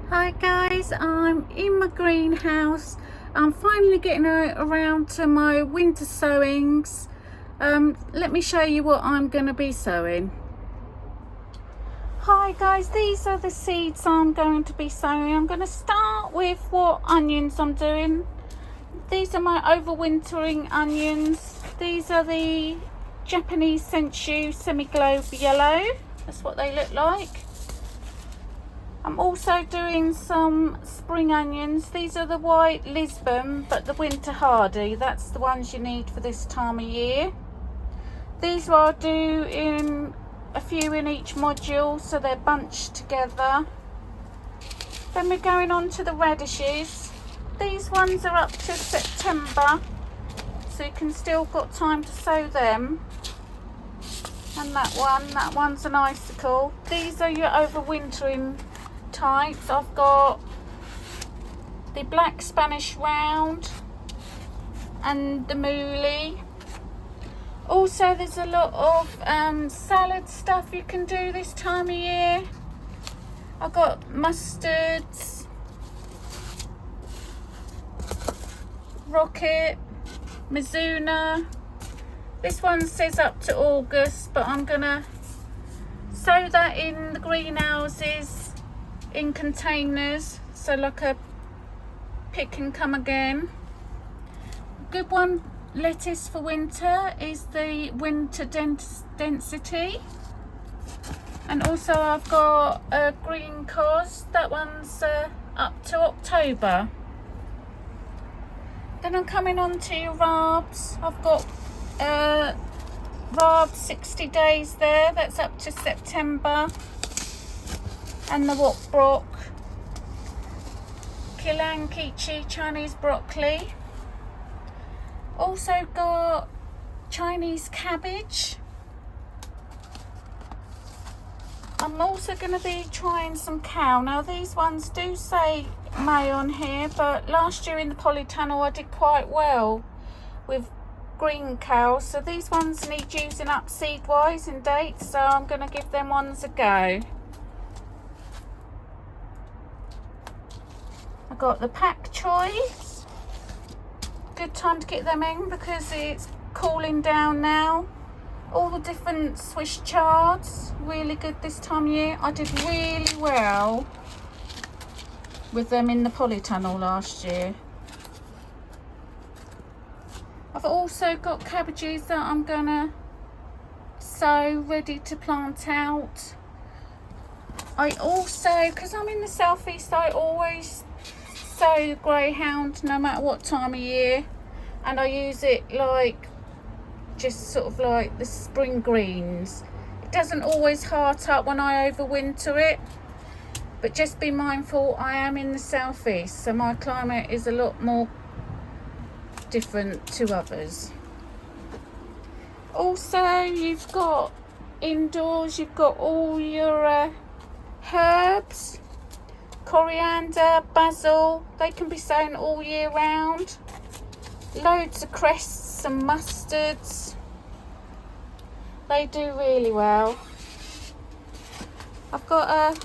Hi guys, I'm in my greenhouse. I'm finally getting around to my winter sowings. Let me show you what I'm going to be sowing. Hi guys, these are the seeds I'm going to be sowing. I'm going to start with what onions I'm doing. These are my overwintering onions. These are the Japanese Senchu semi-globe yellow. That's what they look like. I'm also doing some spring onions. These are the white Lisbon, but the winter hardy. That's the ones you need for this time of year. These I'll do in a few in each module, so they're bunched together. Then we're going on to the radishes. These ones are up to September, so you can still got time to sow them. And that one's an icicle. These are your overwintering types. I've got the black Spanish round and the mooly. Also there's a lot of salad stuff you can do this time of year. I've got mustards, rocket, Mizuna. This one says up to August, but I'm gonna sow that in the greenhouses in containers, so like a pick and come again. Good one lettuce for winter is the winter density, and also I've got a green cos. That one's up to October. Then I'm coming on to your rarbs. I've got rab 60 days there, that's up to September. And the wok brock, Kilang Kichi Chinese broccoli. Also got Chinese cabbage. I'm also going to be trying some cow. Now these ones do say May on here, but last year in the polytunnel I did quite well with green cows, so these ones need using up seed wise and dates, so I'm going to give them ones a go. I've got the pak choys. Good time to get them in because it's cooling down now. All the different Swiss chards, really good this time of year. I did really well with them in the polytunnel last year. I've also got cabbages that I'm gonna sow ready to plant out. I also, because I'm in the southeast, I always sow greyhound no matter what time of year, and I use it like just sort of like the spring greens. It doesn't always heart up when I overwinter it, but just be mindful I am in the southeast, so my climate is a lot more different to others. Also you've got indoors, you've got all your herbs, coriander, basil. They can be sown all year round. Loads of crests and mustards. They do really well. I've got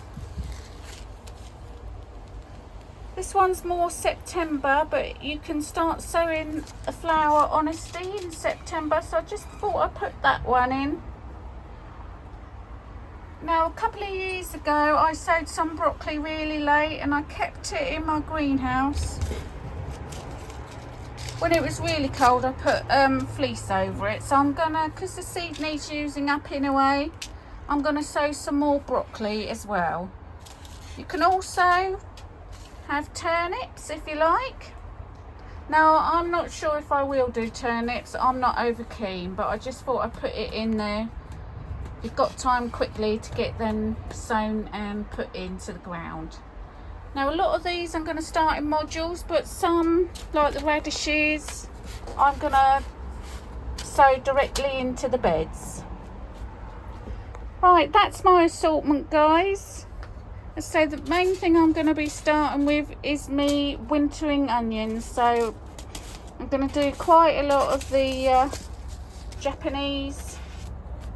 this one's more September, but you can start sowing a flower honesty in September, so I just thought I'd put that one in. Now a couple of years ago I sowed some broccoli really late and I kept it in my greenhouse. When it was really cold I put fleece over it, so I'm gonna, because the seed needs using up in a way, I'm gonna sow some more broccoli as well. You can also have turnips if you like. Now I'm not sure if I will do turnips, I'm not over keen, but I just thought I'd put it in there. You've got time quickly to get them sown and put into the ground. Now a lot of these I'm going to start in modules, but some, like the radishes, I'm going to sow directly into the beds. Right, that's my assortment, guys. So the main thing I'm going to be starting with is me wintering onions. So I'm going to do quite a lot of the Japanese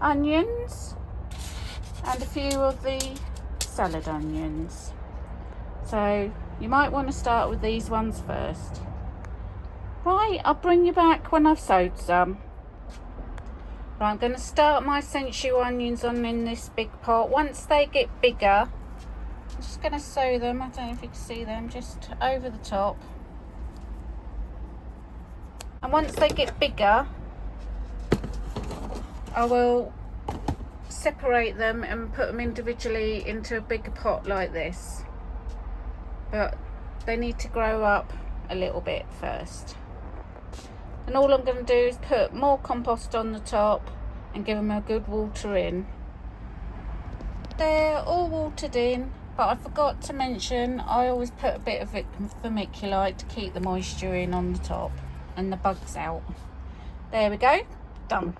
onions and a few of the salad onions. So you might want to start with these ones first. Right, I'll bring you back when I've sowed some. Right, I'm going to start my sensu onions on in this big pot. Once they get bigger, I'm just going to sow them, I don't know if you can see them, just over the top. And once they get bigger, I will separate them and put them individually into a bigger pot like this. But they need to grow up a little bit first. And all I'm going to do is put more compost on the top and give them a good water in. They're all watered in, but I forgot to mention I always put a bit of vermiculite to keep the moisture in on the top and the bugs out. There we go, done.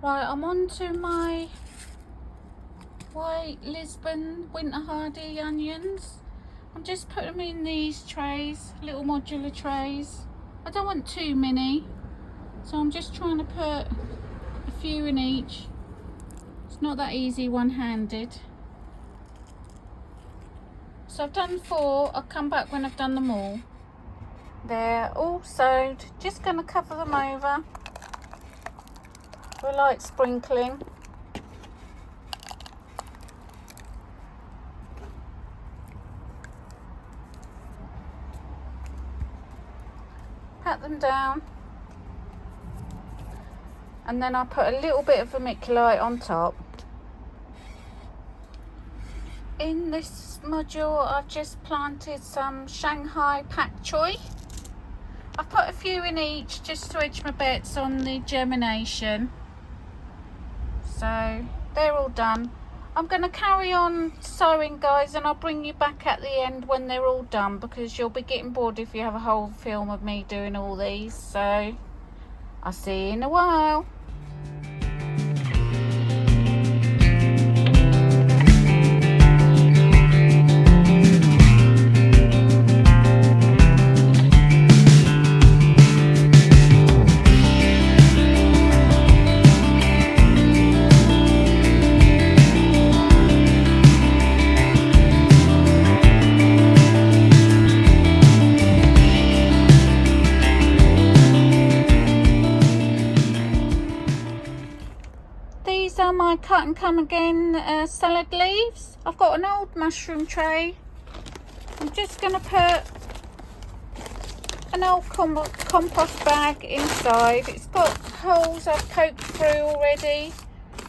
Right, I'm on to my white Lisbon winter hardy onions. I'm just putting them in these trays, little modular trays. I don't want too many, so I'm just trying to put a few in each. It's not that easy one-handed. So I've done 4, I'll come back when I've done them all. They're all sowed, just going to cover them over with a light sprinkling. Pat them down, and then I put a little bit of vermiculite on top. In this module I've just planted some Shanghai pak choi. I've put a few in each just to hedge my bets on the germination. So they're all done. I'm going to carry on sowing, guys, and I'll bring you back at the end when they're all done, because you'll be getting bored if you have a whole film of me doing all these. So I'll see you in a while. These are my cut and come again salad leaves. I've got an old mushroom tray. I'm just going to put an old compost bag inside. It's got holes I've poked through already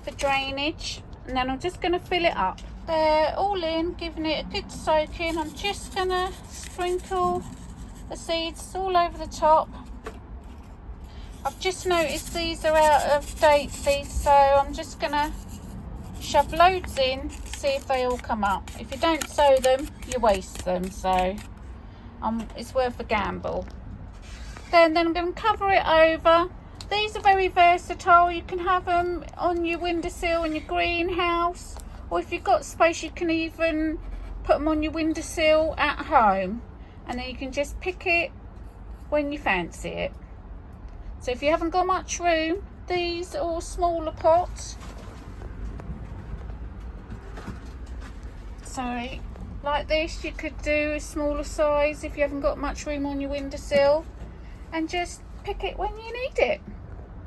for drainage, and then I'm just going to fill it up. They're all in, giving it a good soak in. I'm just going to sprinkle the seeds all over the top. I've just noticed these are out of date, these, so I'm just going to shove loads in, see if they all come up. If you don't sow them, you waste them, so it's worth a gamble. Then I'm going to cover it over. These are very versatile. You can have them on your windowsill in your greenhouse, or if you've got space you can even put them on your windowsill at home, and then you can just pick it when you fancy it. So if you haven't got much room, these are all smaller pots. So like this, you could do a smaller size if you haven't got much room on your windowsill, and just pick it when you need it.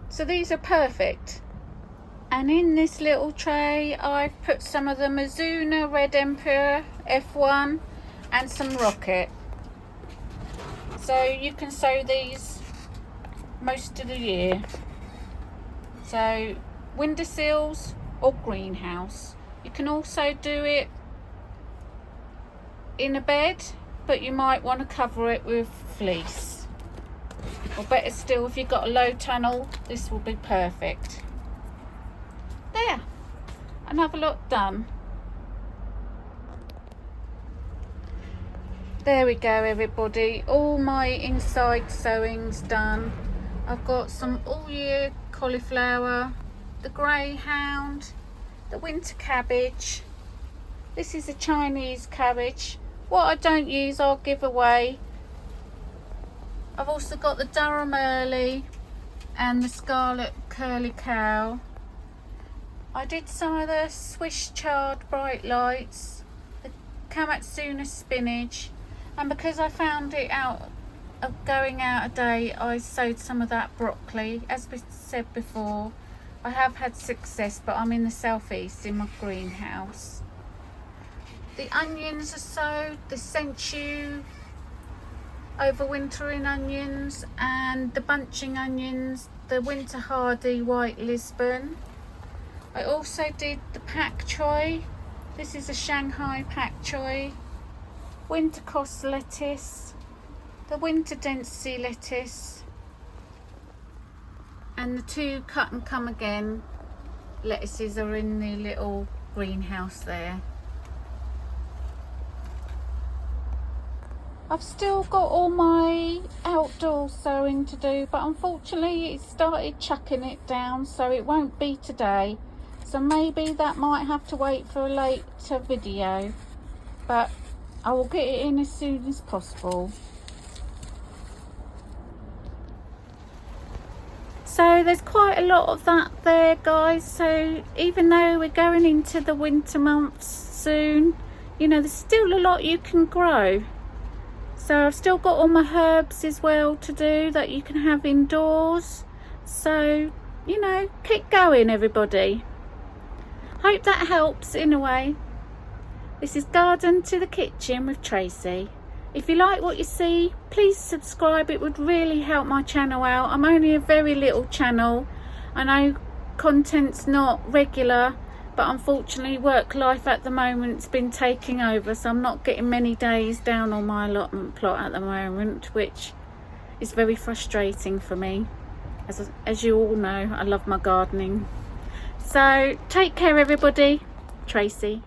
So these are perfect. And in this little tray I've put some of the Mizuna Red Emperor F1 and some Rocket. So you can sow these most of the year. So windowsills or greenhouse. You can also do it in a bed, but you might want to cover it with fleece. Or better still, if you've got a low tunnel, this will be perfect. There, another lot done. There we go, everybody. All my inside sowings done. I've got some all-year cauliflower, the greyhound, the winter cabbage. This is a Chinese cabbage. What I don't use, I'll give away. I've also got the Durham Early and the Scarlet Curly Cow. I did some of the Swiss Chard Bright Lights, the Kamatsuna spinach, and because I found it out of going out a day, I sowed some of that broccoli. As we said before, I have had success, but I'm in the southeast in my greenhouse. The onions are sowed, the senchu overwintering onions, and the bunching onions, the winter hardy white Lisbon. I also did the pak choi. This is a Shanghai pak choi, winter cost lettuce, the winter density lettuce, and the two cut and come again lettuces are in the little greenhouse there. I've still got all my outdoor sowing to do, but unfortunately it started chucking it down, so it won't be today. So maybe that might have to wait for a later video, but I will get it in as soon as possible. So there's quite a lot of that there, guys. So even though we're going into the winter months soon, you know, there's still a lot you can grow. So I've still got all my herbs as well to do that you can have indoors. So, you know, keep going, everybody. Hope that helps in a way. This is Garden to the Kitchen with Tracy. If you like what you see, please subscribe. It would really help my channel out. I'm only a very little channel. I know content's not regular, but unfortunately work life at the moment's been taking over, so I'm not getting many days down on my allotment plot at the moment, which is very frustrating for me. As you all know, I love my gardening. So take care, everybody. Tracy.